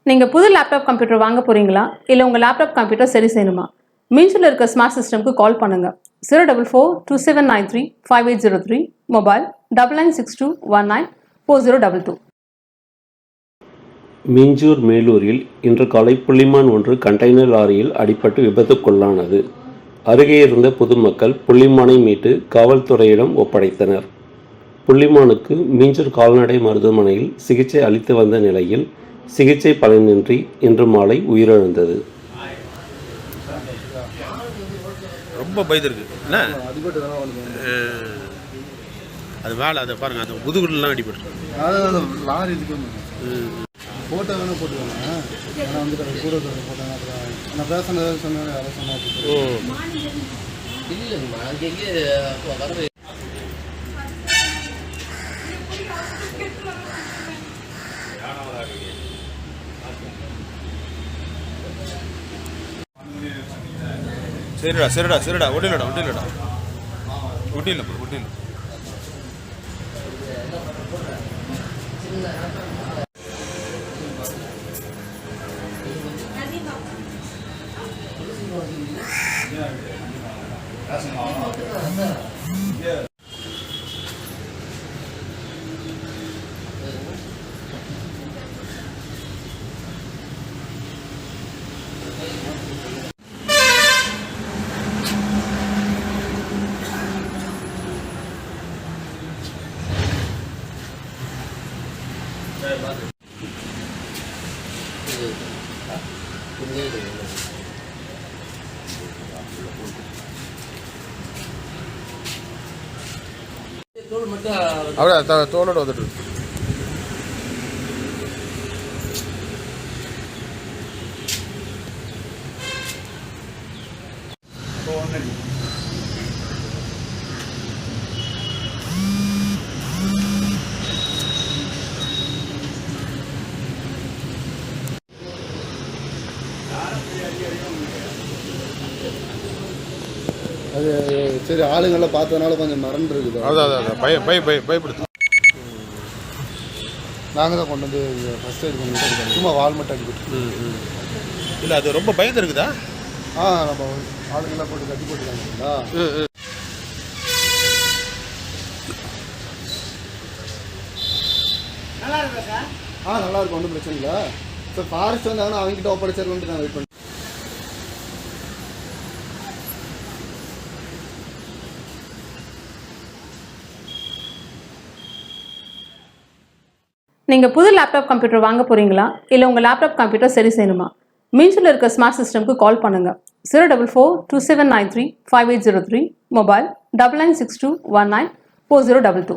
நீங்கள் புது laptop computer வாங்க போகிறீங்களா இல்லை உங்கள் லேப்டாப் கம்ப்யூட்டர் சரி செய்யணுமா? மீன்ஸில் இருக்க ஸ்மார்ட் சிஸ்டம்க்கு கால் பண்ணுங்கள். 04427935803, மொபைல் 9962194022. மீஞ்சூர் மேலூரில் இன்று காலை புள்ளிமான் ஒன்று கண்டெய்னர் லாரியில் அடிபட்டு விபத்துக்குள்ளானது. அருகே இருந்த பொதுமக்கள் புள்ளிமானை மீட்டு காவல்துறையிடம் ஒப்படைத்தனர். புள்ளிமானுக்கு மீஞ்சூர் கால்நடை மருத்துவமனையில் சிகிச்சை அளித்து வந்த நிலையில் சிகிச்சை பலனின்றி இன்று மாலை உயிரிழந்தது. ரொம்ப பயந்துருக்கு என்ன அது வேலை அதை பாருங்க, அந்த முதுகுலாம் அடிபட்டு லாரி இதுக்கு ஃபோட்டோ வேணால் போட்டுக்கோங்க. ஆனால் வந்துட்டு அது கூட போட்டாங்க. அப்புறம் நான் பேசினது சொன்னேன், யாரோ சொன்னா. சரிடா சரிடா சரிடா ஒட்டிலடா ஒட்டிலடா ஒட்டில ஒட்டில அப்படியே தோலோட வந்துட்டு அது சரி, ஆளுங்களை பார்த்ததுனால கொஞ்சம் மறந்து இருக்குது. அதான் பயப்படுத்து. நாங்கள் தான் கொண்டு வந்து ஃபஸ்ட் எய்ட் பண்ணிட்டு சும்மா வால் மட்டும் அடிக்கிட்டு. இல்லை அது ரொம்ப பயந்து இருக்குதா? நம்ம ஆளுங்கெல்லாம் போட்டு கட்டி போட்டுருக்காங்களா? நல்லா இருக்கும், ஒன்றும் பிரச்சனை இல்லை சார். ஃபாரஸ்ட் வந்தாங்கன்னா அவங்ககிட்ட ஒப்படைச்சிடலான்ட்டு நான் வெயிட் பண்ணேன். நீங்கள் புது லேப்டாப் கம்ப்யூட்டர் வாங்க போகிறீங்களா இல்லை உங்கள் லேப்டாப் கம்ப்யூட்டர் சரி செய்யணுமா? மீன்ஸில் இருக்க ஸ்மார்ட் சிஸ்டம்க்கு கால் பண்ணுங்கள். 04427935803, மொபைல் 9962194022.